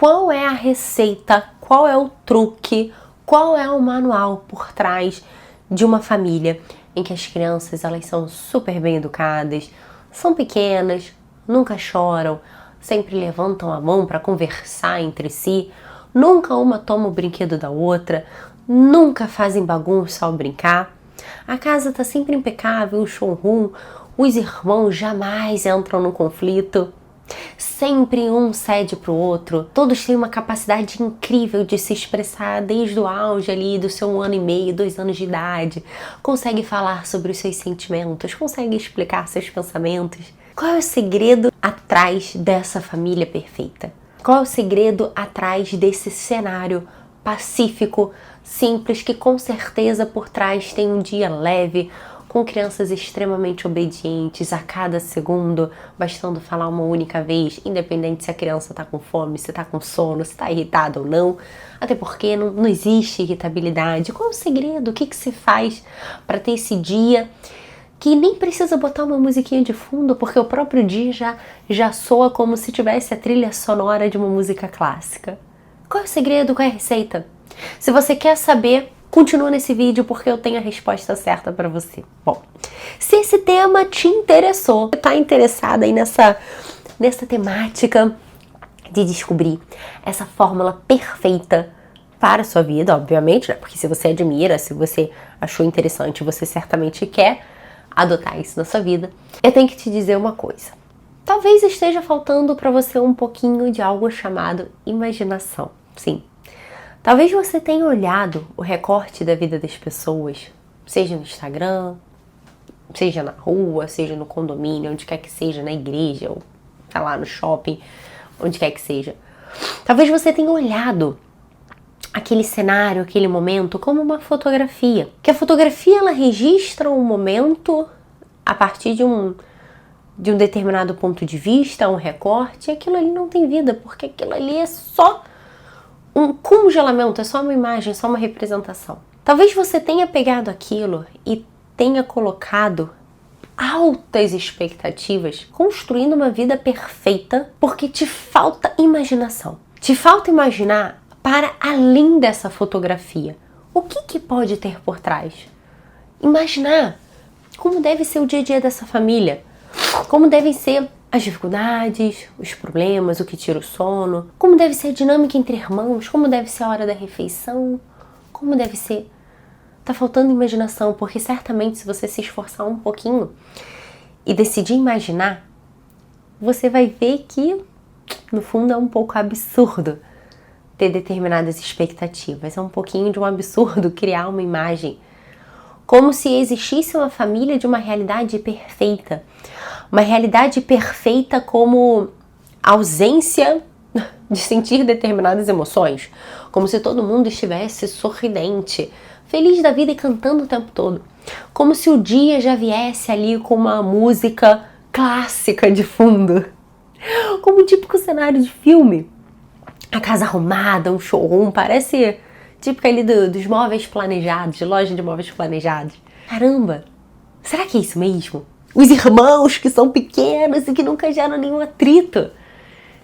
qual é a receita, qual é o truque, qual é o manual por trás de uma família em que as crianças elas são super bem educadas, são pequenas, nunca choram, sempre levantam a mão para conversar entre si, nunca uma toma o brinquedo da outra, nunca fazem bagunça ao brincar. A casa tá sempre impecável, o showroom, os irmãos jamais entram no conflito. Sempre um cede pro outro, todos têm uma capacidade incrível de se expressar desde o auge ali do seu 1 ano e meio, 2 anos de idade, consegue falar sobre os seus sentimentos, consegue explicar seus pensamentos. Qual é o segredo atrás dessa família perfeita? Qual é o segredo atrás desse cenário pacífico, simples, que com certeza por trás tem um dia leve, com crianças extremamente obedientes a cada segundo, bastando falar uma única vez, independente se a criança está com fome, se está com sono, se está irritada ou não, até porque não existe irritabilidade. Qual é o segredo? O que se faz para ter esse dia que nem precisa botar uma musiquinha de fundo, porque o próprio dia já soa como se tivesse a trilha sonora de uma música clássica? Qual é o segredo? Qual é a receita? Se você quer saber, continua nesse vídeo porque eu tenho a resposta certa para você. Bom, se esse tema te interessou, está interessada aí nessa temática de descobrir essa fórmula perfeita para a sua vida, obviamente, né? Porque se você admira, se você achou interessante, você certamente quer adotar isso na sua vida, eu tenho que te dizer uma coisa. Talvez esteja faltando para você um pouquinho de algo chamado imaginação. Sim. Talvez você tenha olhado o recorte da vida das pessoas, seja no Instagram, seja na rua, seja no condomínio, onde quer que seja, na igreja, ou tá lá no shopping, onde quer que seja. Talvez você tenha olhado aquele cenário, aquele momento como uma fotografia. Que a fotografia ela registra um momento a partir de um determinado ponto de vista, um recorte, e aquilo ali não tem vida, porque aquilo ali é só um congelamento, é só uma imagem, só uma representação. Talvez você tenha pegado aquilo e tenha colocado altas expectativas, construindo uma vida perfeita, porque te falta imaginação. Te falta imaginar para além dessa fotografia. O que pode ter por trás? Imaginar como deve ser o dia a dia dessa família, como devem ser as dificuldades, os problemas, o que tira o sono, como deve ser a dinâmica entre irmãos, como deve ser a hora da refeição, como deve ser. Tá faltando imaginação, porque certamente se você se esforçar um pouquinho e decidir imaginar, você vai ver que, no fundo, é um pouco absurdo ter determinadas expectativas. É um pouquinho de um absurdo criar uma imagem como se existisse uma família de uma realidade perfeita. Uma realidade perfeita como ausência de sentir determinadas emoções. Como se todo mundo estivesse sorridente, feliz da vida e cantando o tempo todo. Como se o dia já viesse ali com uma música clássica de fundo. Como um típico cenário de filme. A casa arrumada, um showroom, parece típico ali dos móveis planejados, de loja de móveis planejados. Caramba, será que é isso mesmo? Os irmãos que são pequenos e que nunca geram nenhum atrito.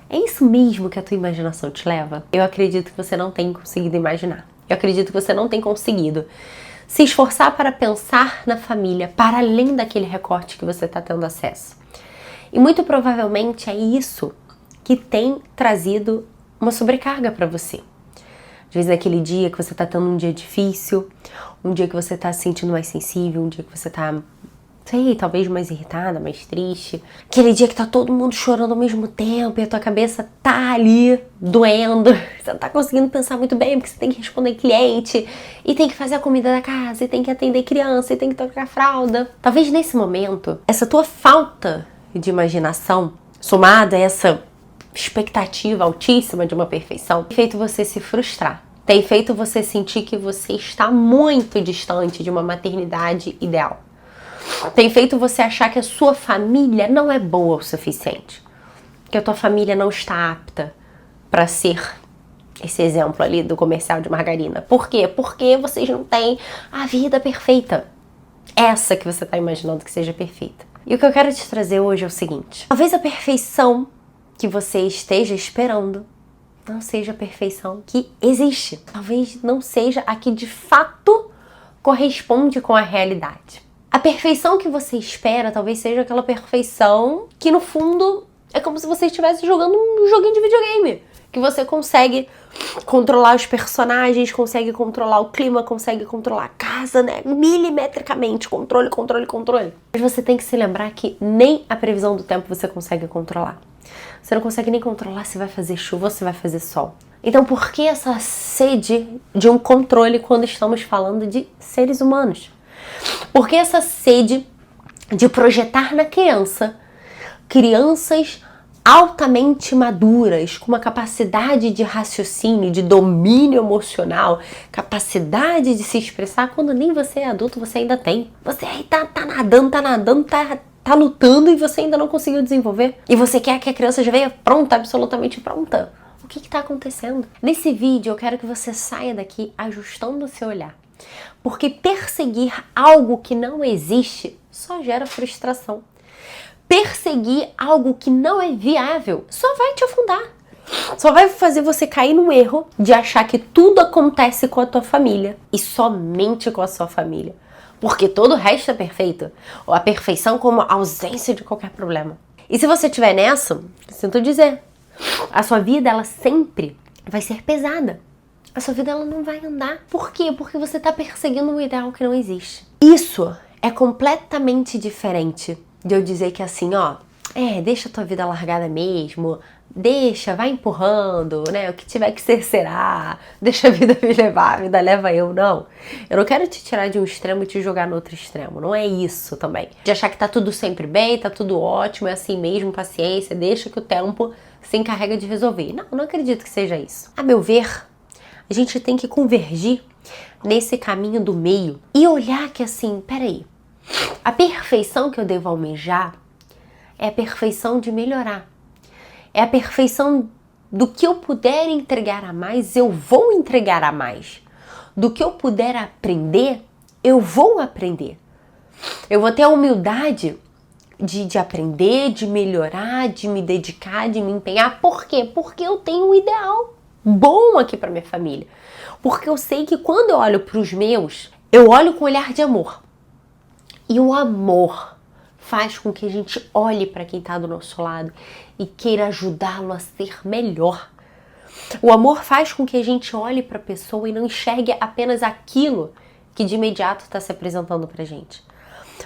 É isso mesmo que a tua imaginação te leva? Eu acredito que você não tem conseguido imaginar. Eu acredito que você não tem conseguido se esforçar para pensar na família para além daquele recorte que você está tendo acesso. E muito provavelmente é isso que tem trazido uma sobrecarga para você. Às vezes naquele dia que você está tendo um dia difícil, um dia que você está se sentindo mais sensível, um dia que você está, talvez mais irritada, mais triste. Aquele dia que tá todo mundo chorando ao mesmo tempo e a tua cabeça tá ali doendo. Você não tá conseguindo pensar muito bem porque você tem que responder cliente e tem que fazer a comida da casa e tem que atender criança e tem que trocar fralda. Talvez nesse momento, essa tua falta de imaginação, somada a essa expectativa altíssima de uma perfeição, tem feito você se frustrar. Tem feito você sentir que você está muito distante de uma maternidade ideal. Tem feito você achar que a sua família não é boa o suficiente. Que a tua família não está apta para ser esse exemplo ali do comercial de margarina. Por quê? Porque vocês não têm a vida perfeita. Essa que você está imaginando que seja perfeita. E o que eu quero te trazer hoje é o seguinte. Talvez a perfeição que você esteja esperando não seja a perfeição que existe. Talvez não seja a que de fato corresponde com a realidade. A perfeição que você espera talvez seja aquela perfeição que no fundo é como se você estivesse jogando um joguinho de videogame. Que você consegue controlar os personagens, consegue controlar o clima, consegue controlar a casa, né? Milimetricamente, controle. Mas você tem que se lembrar que nem a previsão do tempo você consegue controlar. Você não consegue nem controlar se vai fazer chuva ou se vai fazer sol. Então por que essa sede de um controle quando estamos falando de seres humanos? Por que essa sede de projetar na crianças altamente maduras, com uma capacidade de raciocínio, de domínio emocional, capacidade de se expressar, quando nem você é adulto, você ainda tem. Você aí tá nadando, tá lutando e você ainda não conseguiu desenvolver. E você quer que a criança já venha pronta, absolutamente pronta. O que tá acontecendo? Nesse vídeo eu quero que você saia daqui ajustando o seu olhar. Porque perseguir algo que não existe só gera frustração. Perseguir algo que não é viável só vai te afundar. Só vai fazer você cair no erro de achar que tudo acontece com a tua família e somente com a sua família. Porque todo o resto é perfeito. Ou a perfeição como a ausência de qualquer problema. E se você estiver nessa, sinto dizer, a sua vida ela sempre vai ser pesada. A sua vida ela não vai andar. Por quê? Porque você está perseguindo um ideal que não existe. Isso é completamente diferente de eu dizer que assim, ó, deixa a tua vida largada mesmo, vai empurrando, né, o que tiver que ser, será, deixa a vida me levar, a vida leva eu, não. Eu não quero te tirar de um extremo e te jogar no outro extremo, não é isso também. De achar que tá tudo sempre bem, tá tudo ótimo, é assim mesmo, paciência, deixa que o tempo se encarrega de resolver. Não acredito que seja isso. A meu ver, a gente tem que convergir nesse caminho do meio e olhar que assim, peraí, a perfeição que eu devo almejar é a perfeição de melhorar. É a perfeição do que eu puder entregar a mais, eu vou entregar a mais. Do que eu puder aprender, eu vou aprender. Eu vou ter a humildade de aprender, de melhorar, de me dedicar, de me empenhar. Por quê? Porque eu tenho um ideal bom aqui para minha família. Porque eu sei que quando eu olho para os meus, eu olho com um olhar de amor. E o amor faz com que a gente olhe para quem está do nosso lado e queira ajudá-lo a ser melhor. O amor faz com que a gente olhe para a pessoa e não enxergue apenas aquilo que de imediato está se apresentando para a gente.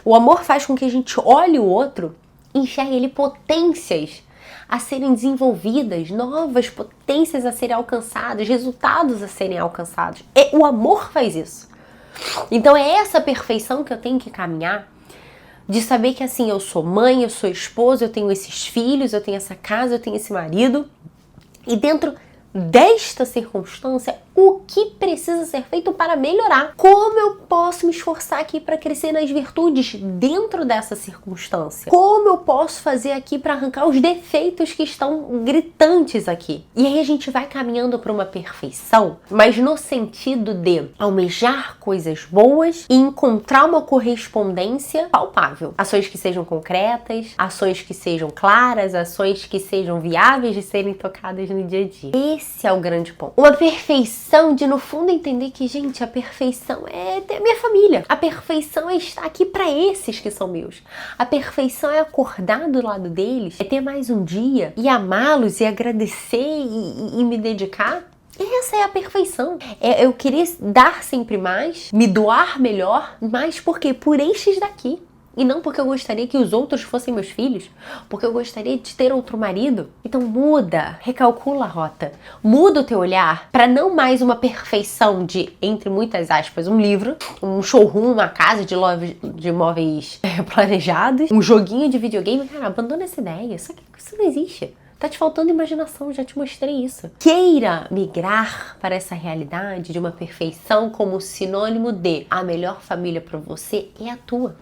O amor faz com que a gente olhe o outro e enxergue ele potências a serem desenvolvidas, novas potências a serem alcançadas, resultados a serem alcançados. O amor faz isso. Então é essa perfeição que eu tenho que caminhar, de saber que assim, eu sou mãe, eu sou esposa, eu tenho esses filhos, eu tenho essa casa, eu tenho esse marido, e dentro desta circunstância, o que precisa ser feito para melhorar? Como eu posso me esforçar aqui para crescer nas virtudes dentro dessa circunstância? Como eu posso fazer aqui para arrancar os defeitos que estão gritantes aqui? E aí a gente vai caminhando para uma perfeição, mas no sentido de almejar coisas boas e encontrar uma correspondência palpável. Ações que sejam concretas, ações que sejam claras, ações que sejam viáveis de serem tocadas no dia a dia. Esse é o grande ponto. Uma perfeição de, no fundo, entender que, gente, a perfeição é ter a minha família. A perfeição é estar aqui para esses que são meus. A perfeição é acordar do lado deles, é ter mais um dia e amá-los e agradecer e me dedicar. Essa é a perfeição. É eu querer dar sempre mais, me doar melhor, mas por quê? Por estes daqui. E não porque eu gostaria que os outros fossem meus filhos, porque eu gostaria de ter outro marido. Então muda, recalcula a rota, muda o teu olhar para não mais uma perfeição de, entre muitas aspas, um livro, um showroom, uma casa de móveis planejados, um joguinho de videogame. Cara, abandona essa ideia, isso não existe. Tá te faltando imaginação, já te mostrei isso. Queira migrar para essa realidade de uma perfeição como sinônimo de a melhor família para você é a tua.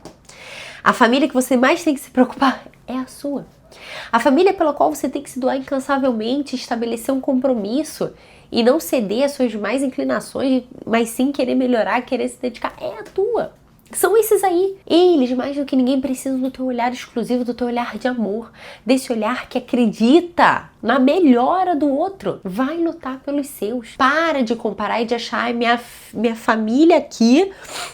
A família que você mais tem que se preocupar é a sua. A família pela qual você tem que se doar incansavelmente, estabelecer um compromisso e não ceder às suas mais inclinações, mas sim querer melhorar, querer se dedicar, é a tua. São esses aí. Eles, mais do que ninguém, precisam do teu olhar exclusivo, do teu olhar de amor, desse olhar que acredita na melhora do outro. Vai lutar pelos seus. Para de comparar e de achar minha família aqui,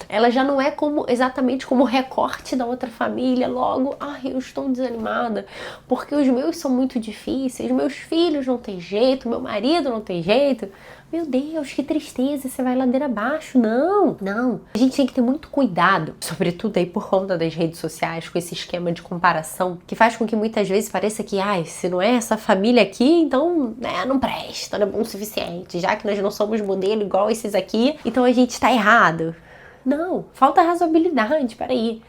ela já não é exatamente como o recorte da outra família. Logo, eu estou desanimada porque os meus são muito difíceis, meus filhos não tem jeito, meu marido não tem jeito. Meu Deus, que tristeza, você vai ladeira abaixo. Não. A gente tem que ter muito cuidado, sobretudo aí por conta das redes sociais, com esse esquema de comparação, que faz com que muitas vezes pareça que, se não é essa família aqui, então, não presta, não é bom o suficiente, já que nós não somos modelo igual esses aqui, então a gente tá errado. Não, falta razoabilidade, peraí.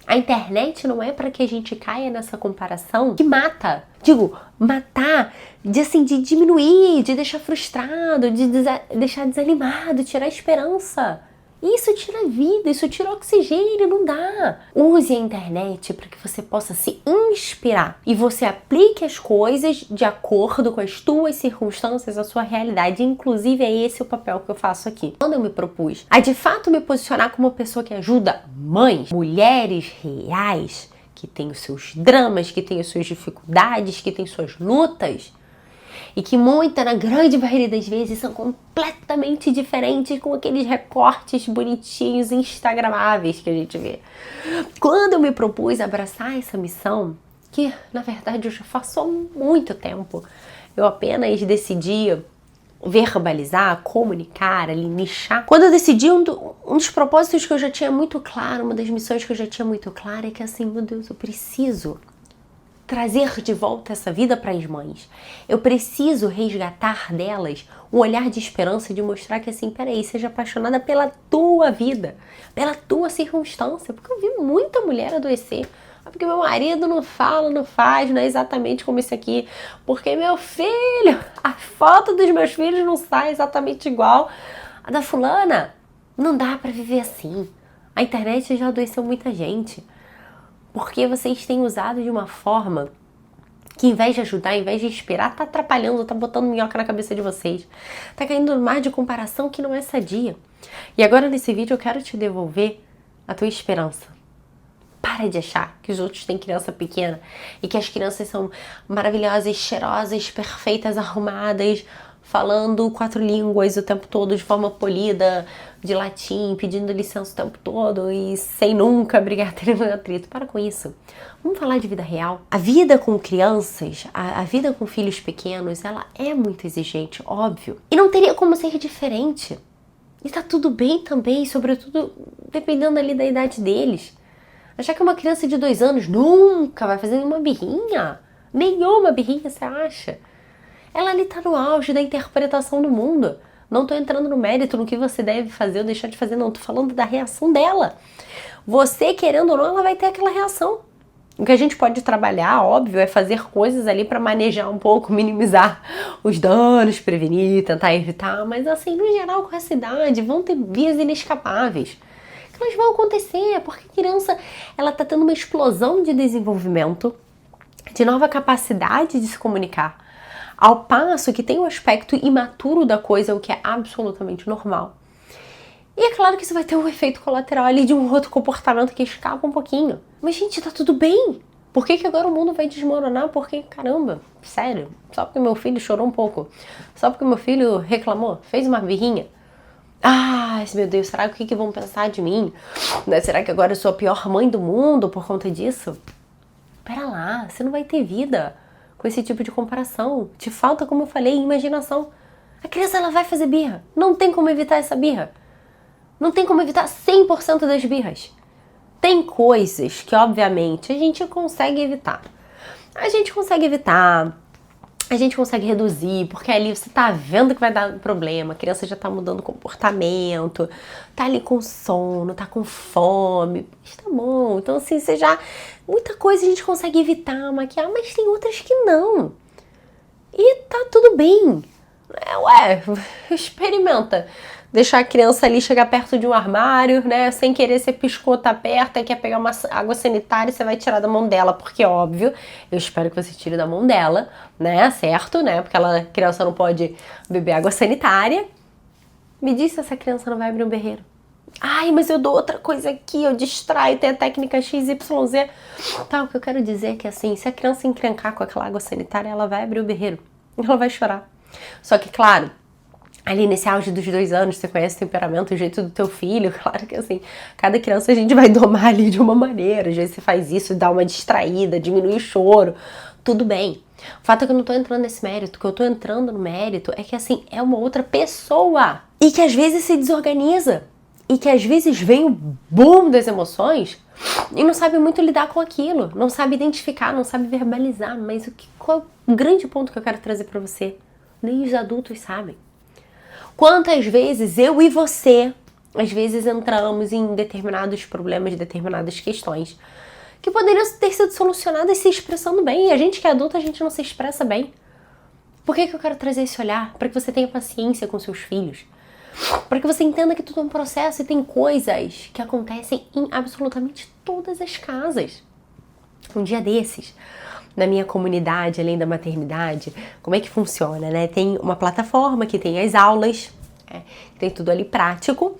A internet não é para que a gente caia nessa comparação que mata. Digo, matar, de diminuir, de deixar frustrado, de deixar desanimado, tirar a esperança. Isso tira vida, isso tira oxigênio, não dá. Use a internet para que você possa se inspirar e você aplique as coisas de acordo com as tuas circunstâncias, a sua realidade. Inclusive, é esse o papel que eu faço aqui. Quando eu me propus a de fato me posicionar como uma pessoa que ajuda mães, mulheres reais, que têm os seus dramas, que têm as suas dificuldades, que têm suas lutas, e que na grande maioria das vezes, são completamente diferentes, com aqueles recortes bonitinhos, instagramáveis que a gente vê. Quando eu me propus a abraçar essa missão, que na verdade eu já faço há muito tempo, eu apenas decidi verbalizar, comunicar, ali, nichar. Quando eu decidi, um dos propósitos que eu já tinha muito claro, uma das missões que eu já tinha muito clara, é que assim, meu Deus, eu preciso trazer de volta essa vida para as mães. Eu preciso resgatar delas um olhar de esperança, de mostrar que assim, peraí, seja apaixonada pela tua vida, pela tua circunstância, porque eu vi muita mulher adoecer. Porque meu marido não fala, não faz, não é exatamente como isso aqui. Porque meu filho, a foto dos meus filhos não sai exatamente igual a da fulana. Não dá pra viver assim. A internet já adoeceu muita gente. Porque vocês têm usado de uma forma que, em vez de ajudar, em vez de inspirar, tá atrapalhando, tá botando minhoca na cabeça de vocês. Tá caindo no mar de comparação que não é sadia. E agora nesse vídeo eu quero te devolver a tua esperança. Para de achar que os outros têm criança pequena e que as crianças são maravilhosas, cheirosas, perfeitas, arrumadas, falando 4 línguas o tempo todo de forma polida, de latim, pedindo licença o tempo todo e sem nunca brigar, ter um atrito. Para com isso. Vamos falar de vida real. A vida com crianças, a vida com filhos pequenos, ela é muito exigente, óbvio. E não teria como ser diferente. E tá tudo bem também, sobretudo dependendo ali da idade deles. Achar que uma criança de 2 anos nunca vai fazer nenhuma birrinha. Nenhuma birrinha, você acha? Ela ali tá no auge da interpretação do mundo. Não tô entrando no mérito no que você deve fazer ou deixar de fazer, não. Tô falando da reação dela. Você, querendo ou não, ela vai ter aquela reação. O que a gente pode trabalhar, óbvio, é fazer coisas ali para manejar um pouco, minimizar os danos, prevenir, tentar evitar. Mas assim, no geral, com essa idade, vão ter vias inescapáveis. Elas vão acontecer, porque a criança, ela tá tendo uma explosão de desenvolvimento, de nova capacidade de se comunicar, ao passo que tem um aspecto imaturo da coisa, o que é absolutamente normal. E é claro que isso vai ter um efeito colateral ali de um outro comportamento que escapa um pouquinho. Mas, gente, tá tudo bem. Por que agora o mundo vai desmoronar? Porque, caramba, sério, só porque meu filho chorou um pouco, só porque meu filho reclamou, fez uma birrinha. Meu Deus, será que vão pensar de mim? Será que agora eu sou a pior mãe do mundo por conta disso? Pera lá, você não vai ter vida com esse tipo de comparação. Te falta, como eu falei, imaginação. A criança, ela vai fazer birra. Não tem como evitar essa birra. Não tem como evitar 100% das birras. Tem coisas que, obviamente, a gente consegue evitar. A gente consegue evitar. A gente consegue reduzir, porque ali você tá vendo que vai dar problema, a criança já tá mudando o comportamento, tá ali com sono, tá com fome, mas tá bom. Então assim, muita coisa a gente consegue evitar, maquiar, mas tem outras que não. E tá tudo bem. Experimenta. Deixar a criança ali chegar perto de um armário, né? Sem querer, você piscou, tá perto, aí quer pegar uma água sanitária, você vai tirar da mão dela, porque óbvio, eu espero que você tire da mão dela, né? Certo, né? Porque a criança não pode beber água sanitária. Me diz se essa criança não vai abrir um berreiro. Ai, mas eu dou outra coisa aqui, eu distraio, tem a técnica XYZ. Tá, o que eu quero dizer é que assim, se a criança encrencar com aquela água sanitária, ela vai abrir o berreiro. Ela vai chorar. Só que, claro, ali nesse auge dos 2 anos, você conhece o temperamento, o jeito do teu filho, claro que assim, cada criança a gente vai domar ali de uma maneira. Às vezes você faz isso, dá uma distraída, diminui o choro, tudo bem. O fato é que eu não tô entrando nesse mérito, o que eu tô entrando no mérito é que assim, é uma outra pessoa. E que às vezes se desorganiza. E que às vezes vem o boom das emoções e não sabe muito lidar com aquilo. Não sabe identificar, não sabe verbalizar. Mas qual é o grande ponto que eu quero trazer pra você? Nem os adultos sabem. Quantas vezes eu e você, às vezes entramos em determinados problemas, determinadas questões que poderiam ter sido solucionadas se expressando bem. E a gente que é adulta, a gente não se expressa bem. Por que eu quero trazer esse olhar? Para que você tenha paciência com seus filhos. Para que você entenda que tudo é um processo e tem coisas que acontecem em absolutamente todas as casas. Um dia desses, na minha comunidade, além da maternidade, como é que funciona, né? Tem uma plataforma que tem as aulas, tem tudo ali prático,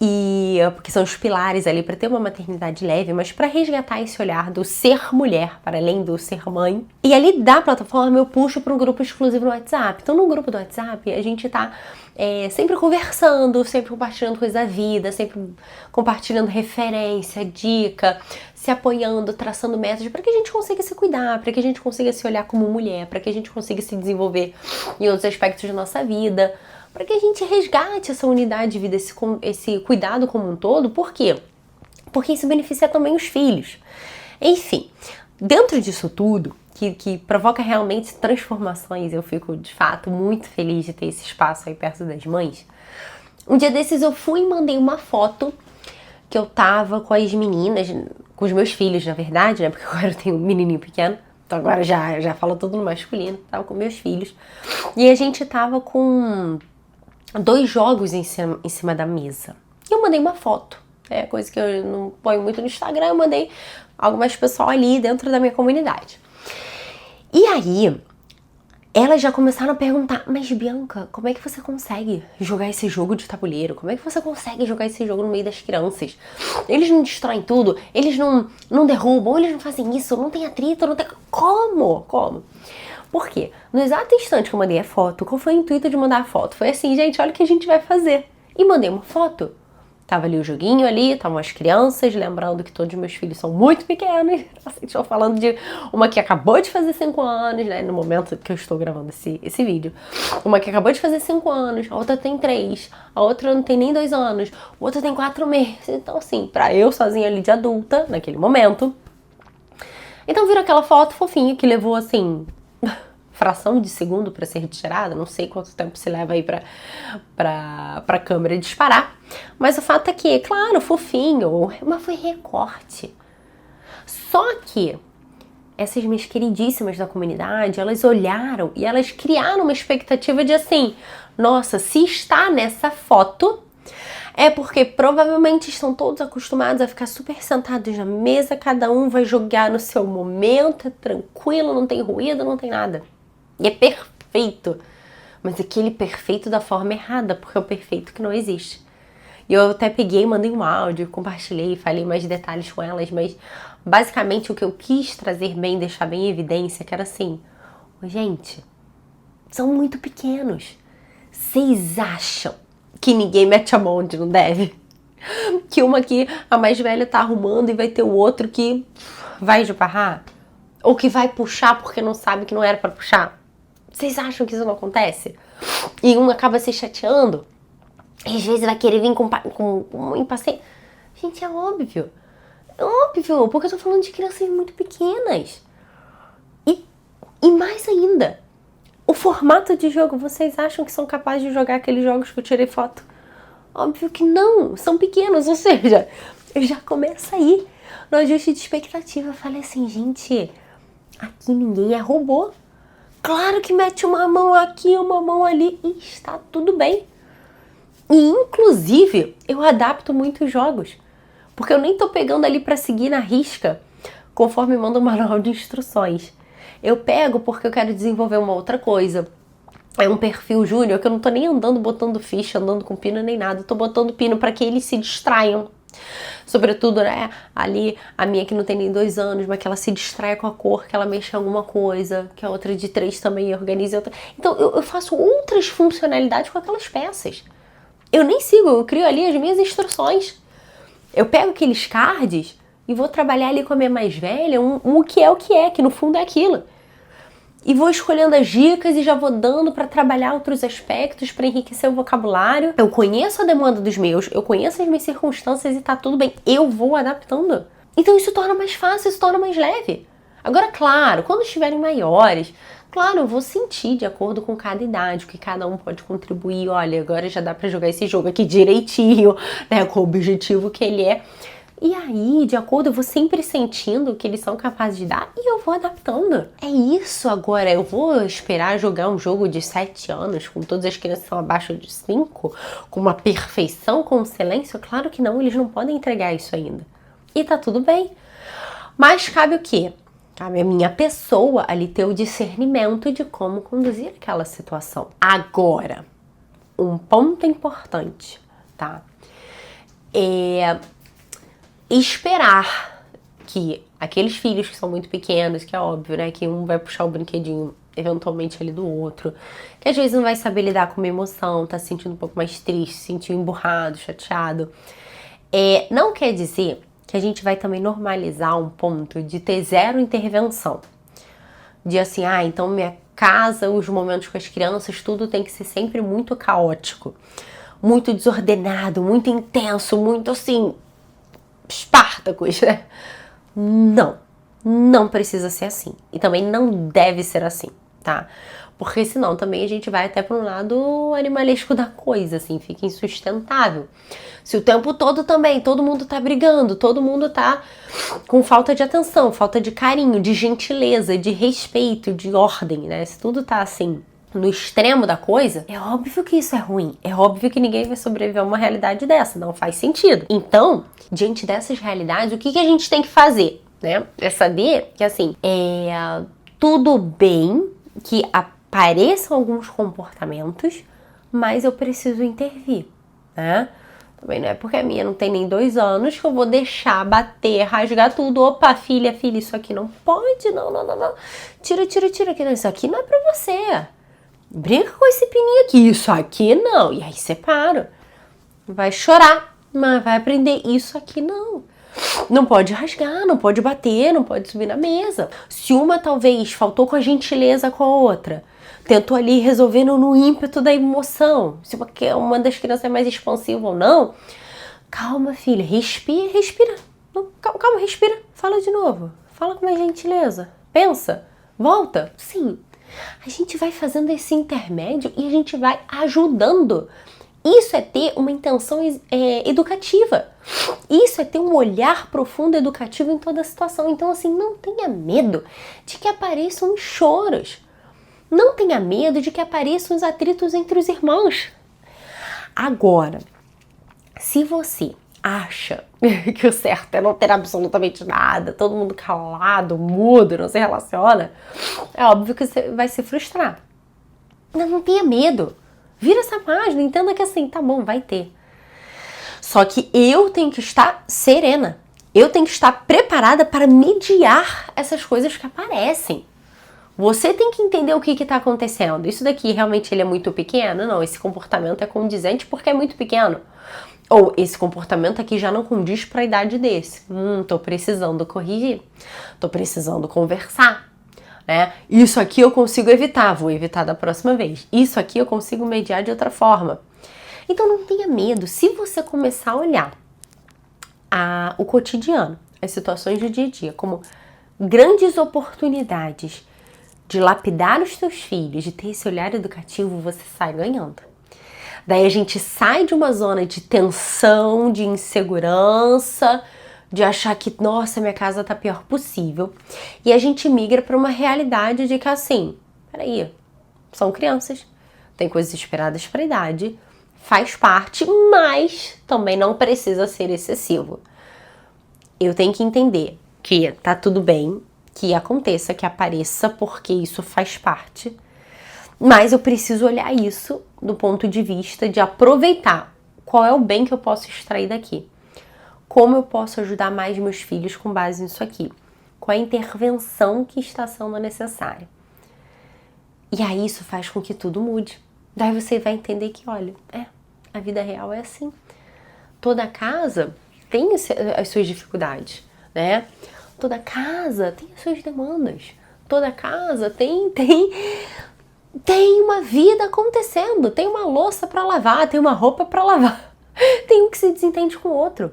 e porque são os pilares ali para ter uma maternidade leve, mas para resgatar esse olhar do ser mulher, para além do ser mãe. E ali da plataforma eu puxo para um grupo exclusivo no WhatsApp. Então no grupo do WhatsApp a gente tá sempre conversando, sempre compartilhando coisas da vida, sempre compartilhando referência, dica, se apoiando, traçando metas para que a gente consiga se cuidar, para que a gente consiga se olhar como mulher, para que a gente consiga se desenvolver em outros aspectos da nossa vida, para que a gente resgate essa unidade de vida, esse cuidado como um todo. Por quê? Porque isso beneficia também os filhos. Enfim, dentro disso tudo, que provoca realmente transformações, eu fico de fato muito feliz de ter esse espaço aí perto das mães. Um dia desses eu fui e mandei uma foto que eu tava com as meninas, com os meus filhos na verdade, né, porque agora eu tenho um menininho pequeno, então agora já falo tudo no masculino, tava com meus filhos, e a gente tava com 2 jogos em cima da mesa. E eu mandei uma foto. É coisa que eu não ponho muito no Instagram, eu mandei algo mais pessoal ali dentro da minha comunidade. E aí, elas já começaram a perguntar, mas Bianca, como é que você consegue jogar esse jogo de tabuleiro? Como é que você consegue jogar esse jogo no meio das crianças? Eles não destroem tudo, eles não derrubam, eles não fazem isso, não tem atrito, não tem... Como? Por quê? No exato instante que eu mandei a foto, qual foi o intuito de mandar a foto? Foi assim, gente, olha o que a gente vai fazer. E mandei uma foto. Tava ali o joguinho ali, estavam as crianças, lembrando que todos os meus filhos são muito pequenos. Assim, estou falando de uma que acabou de fazer 5 anos, né? No momento que eu estou gravando esse vídeo. Uma que acabou de fazer 5 anos, a outra tem 3, a outra não tem nem 2 anos, a outra tem 4 meses. Então, assim, pra eu sozinha ali de adulta, naquele momento. Então, viram aquela foto fofinha que levou, assim... fração de segundo para ser retirada, não sei quanto tempo se leva aí pra câmera disparar, mas o fato é que, claro, fofinho, mas foi recorte. Só que essas minhas queridíssimas da comunidade, elas olharam e elas criaram uma expectativa de assim, nossa, se está nessa foto, é porque provavelmente estão todos acostumados a ficar super sentados na mesa, cada um vai jogar no seu momento, é tranquilo, não tem ruído, não tem nada. E é perfeito, mas aquele perfeito da forma errada, porque é o perfeito que não existe. E eu até peguei, mandei um áudio, compartilhei, falei mais detalhes com elas, mas basicamente o que eu quis trazer bem, deixar bem em evidência, que era assim, gente, são muito pequenos. Vocês acham que ninguém mete a mão onde não deve? Que uma aqui, a mais velha, tá arrumando e vai ter o outro que vai esbarrar? Ou que vai puxar porque não sabe que não era pra puxar? Vocês acham que isso não acontece? E um acaba se chateando. E às vezes vai querer vir com um impaciente. Gente, é óbvio. É óbvio, porque eu tô falando de crianças muito pequenas. E mais ainda, o formato de jogo, vocês acham que são capazes de jogar aqueles jogos que eu tirei foto? Óbvio que não, são pequenos, ou seja, já começa aí. No ajuste de expectativa, eu falei assim, gente, aqui ninguém é robô. Claro que mete uma mão aqui, uma mão ali e está tudo bem. E inclusive, eu adapto muitos jogos. Porque eu nem tô pegando ali para seguir na risca, conforme manda o manual de instruções. Eu pego porque eu quero desenvolver uma outra coisa. é um perfil júnior que eu não tô nem andando botando ficha, andando com pino nem nada. Eu tô botando pino para que eles se distraiam. Sobretudo, né, ali a minha que não tem nem 2 anos, mas que ela se distraia com a cor, que ela mexe em alguma coisa, que a outra de 3 também organiza outra. Então eu faço outras funcionalidades com aquelas peças. Eu nem sigo, eu crio ali as minhas instruções. Eu pego aqueles cards e vou trabalhar ali com a minha mais velha, o que é, que no fundo é aquilo. E vou escolhendo as dicas e já vou dando para trabalhar outros aspectos, para enriquecer o vocabulário. Eu conheço a demanda dos meus, eu conheço as minhas circunstâncias e tá tudo bem. Eu vou adaptando. Então isso torna mais fácil, isso torna mais leve. Agora, claro, quando estiverem maiores, claro, eu vou sentir de acordo com cada idade, o que cada um pode contribuir. Olha, agora já dá para jogar esse jogo aqui direitinho, né, com o objetivo que ele é. E aí, de acordo, eu vou sempre sentindo o que eles são capazes de dar e eu vou adaptando. É isso agora, eu vou esperar jogar um jogo de 7 anos, com todas as crianças que são abaixo de 5, com uma perfeição, com um silêncio? Claro que não, eles não podem entregar isso ainda. E tá tudo bem. Mas cabe o quê? Cabe a minha pessoa ali ter o discernimento de como conduzir aquela situação. Agora, um ponto importante, tá? Esperar que aqueles filhos que são muito pequenos, que é óbvio, né, que um vai puxar o brinquedinho eventualmente ali do outro, que às vezes não vai saber lidar com uma emoção, tá se sentindo um pouco mais triste, se sentiu emburrado, chateado, não quer dizer que a gente vai também normalizar um ponto de ter zero intervenção. De assim, então minha casa, os momentos com as crianças, tudo tem que ser sempre muito caótico, muito desordenado, muito intenso, muito assim, Espartacus, né? Não precisa ser assim. E também não deve ser assim, tá? Porque senão também a gente vai até para um lado animalesco da coisa, assim, fica insustentável. Se o tempo todo também todo mundo tá brigando, todo mundo tá com falta de atenção, falta de carinho, de gentileza, de respeito, de ordem, né? Se tudo tá assim no extremo da coisa, é óbvio que isso é ruim. É óbvio que ninguém vai sobreviver a uma realidade dessa. Não faz sentido. Então, diante dessas realidades, o que a gente tem que fazer, né? É saber que, assim, tudo bem que apareçam alguns comportamentos, mas eu preciso intervir, né? Também não é porque a minha não tem nem 2 anos que eu vou deixar bater, rasgar tudo. Opa, filha, isso aqui não pode, não. Tira, que isso aqui não é pra você. Brinca com esse pininho aqui, isso aqui não. E aí separa. Vai chorar, mas vai aprender isso aqui não. Não pode rasgar, não pode bater, não pode subir na mesa. Se uma talvez faltou com a gentileza com a outra, tentou ali resolvendo no ímpeto da emoção, se uma das crianças é mais expansiva ou não, calma, filha, respira. Calma, respira. Fala de novo. Fala com mais gentileza. Pensa. Volta. Sim. A gente vai fazendo esse intermédio e a gente vai ajudando. Isso é ter uma intenção educativa. Isso é ter um olhar profundo educativo em toda a situação. Então, assim, não tenha medo de que apareçam os choros. Não tenha medo de que apareçam os atritos entre os irmãos. Agora, se você acha que o certo é não ter absolutamente nada, todo mundo calado, mudo, não se relaciona, é óbvio que você vai se frustrar. Não tenha medo. Vira essa página, entenda que assim, tá bom, vai ter. Só que eu tenho que estar serena. Eu tenho que estar preparada para mediar essas coisas que aparecem. Você tem que entender o que está acontecendo. Isso daqui realmente ele é muito pequeno? Não, esse comportamento é condizente porque é muito pequeno. Ou esse comportamento aqui já não condiz para a idade desse. Tô precisando corrigir. Tô precisando conversar. Né? Isso aqui eu consigo evitar, vou evitar da próxima vez. Isso aqui eu consigo mediar de outra forma. Então não tenha medo. Se você começar a olhar o cotidiano, as situações do dia a dia, como grandes oportunidades de lapidar os teus filhos, de ter esse olhar educativo, você sai ganhando. Daí a gente sai de uma zona de tensão, de insegurança, de achar que, nossa, minha casa tá pior possível. E a gente migra para uma realidade de que, assim, peraí, são crianças, tem coisas esperadas para a idade, faz parte, mas também não precisa ser excessivo. Eu tenho que entender que tá tudo bem, que aconteça, que apareça, porque isso faz parte. Mas eu preciso olhar isso do ponto de vista de aproveitar qual é o bem que eu posso extrair daqui. Como eu posso ajudar mais meus filhos com base nisso aqui? Qual é a intervenção que está sendo necessária? E aí isso faz com que tudo mude. Daí você vai entender que, olha, a vida real é assim. Toda casa tem as suas dificuldades, né? Toda casa tem as suas demandas. Toda casa tem uma vida acontecendo. Tem uma louça para lavar, tem uma roupa para lavar. Tem um que se desentende com o outro.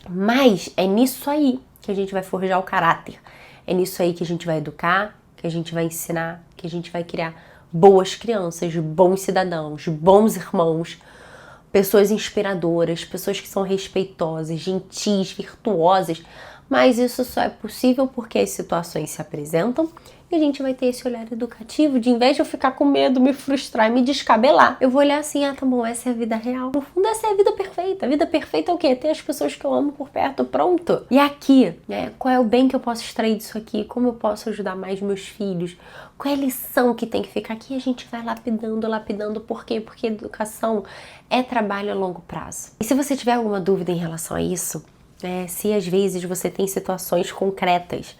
Mas é nisso aí que a gente vai forjar o caráter. É nisso aí que a gente vai educar, que a gente vai ensinar, que a gente vai criar boas crianças, bons cidadãos, bons irmãos, pessoas inspiradoras, pessoas que são respeitosas, gentis, virtuosas. Mas isso só é possível porque as situações se apresentam e a gente vai ter esse olhar educativo de, em vez de eu ficar com medo, me frustrar e me descabelar, eu vou olhar assim, tá bom, essa é a vida real. No fundo, essa é a vida perfeita. A vida perfeita é o quê? Ter as pessoas que eu amo por perto, pronto. E aqui, né, qual é o bem que eu posso extrair disso aqui? Como eu posso ajudar mais meus filhos? Qual é a lição que tem que ficar aqui? A gente vai lapidando. Por quê? Porque educação é trabalho a longo prazo. E se você tiver alguma dúvida em relação a isso, se às vezes você tem situações concretas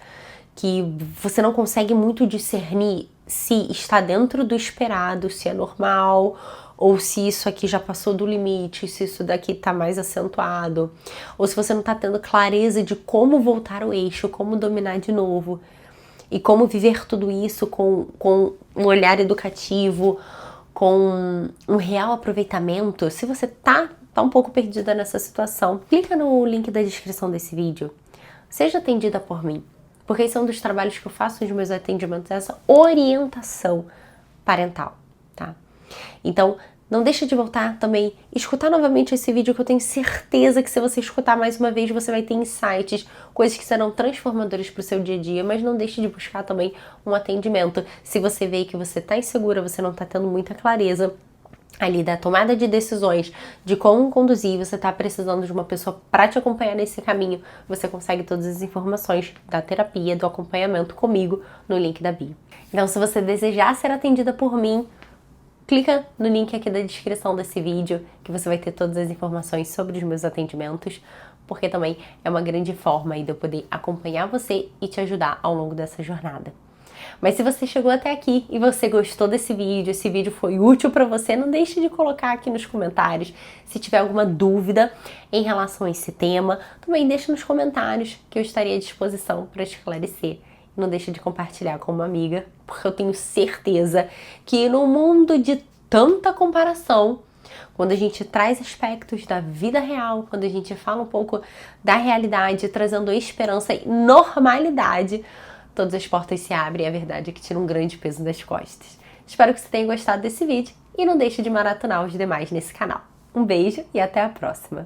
que você não consegue muito discernir se está dentro do esperado, se é normal, ou se isso aqui já passou do limite, se isso daqui está mais acentuado, ou se você não está tendo clareza de como voltar ao eixo, como dominar de novo, e como viver tudo isso com um olhar educativo, com um real aproveitamento. Se você tá um pouco perdida nessa situação, clica no link da descrição desse vídeo. Seja atendida por mim, porque esse é um dos trabalhos que eu faço nos meus atendimentos, essa orientação parental, tá? Então, não deixa de voltar também, escutar novamente esse vídeo, que eu tenho certeza que se você escutar mais uma vez, você vai ter insights, coisas que serão transformadoras para o seu dia a dia, mas não deixe de buscar também um atendimento. Se você vê que você está insegura, você não está tendo muita clareza ali da tomada de decisões, de como conduzir, você está precisando de uma pessoa para te acompanhar nesse caminho, você consegue todas as informações da terapia, do acompanhamento comigo no link da bio. Então, se você desejar ser atendida por mim, clica no link aqui da descrição desse vídeo, que você vai ter todas as informações sobre os meus atendimentos, porque também é uma grande forma aí de eu poder acompanhar você e te ajudar ao longo dessa jornada. Mas se você chegou até aqui e você gostou desse vídeo, esse vídeo foi útil para você, não deixe de colocar aqui nos comentários. Se tiver alguma dúvida em relação a esse tema, também deixe nos comentários, que eu estaria à disposição para esclarecer. Não deixe de compartilhar com uma amiga, porque eu tenho certeza que no mundo de tanta comparação, quando a gente traz aspectos da vida real, quando a gente fala um pouco da realidade, trazendo esperança e normalidade, todas as portas se abrem e a verdade é que tira um grande peso das costas. Espero que você tenha gostado desse vídeo e não deixe de maratonar os demais nesse canal. Um beijo e até a próxima!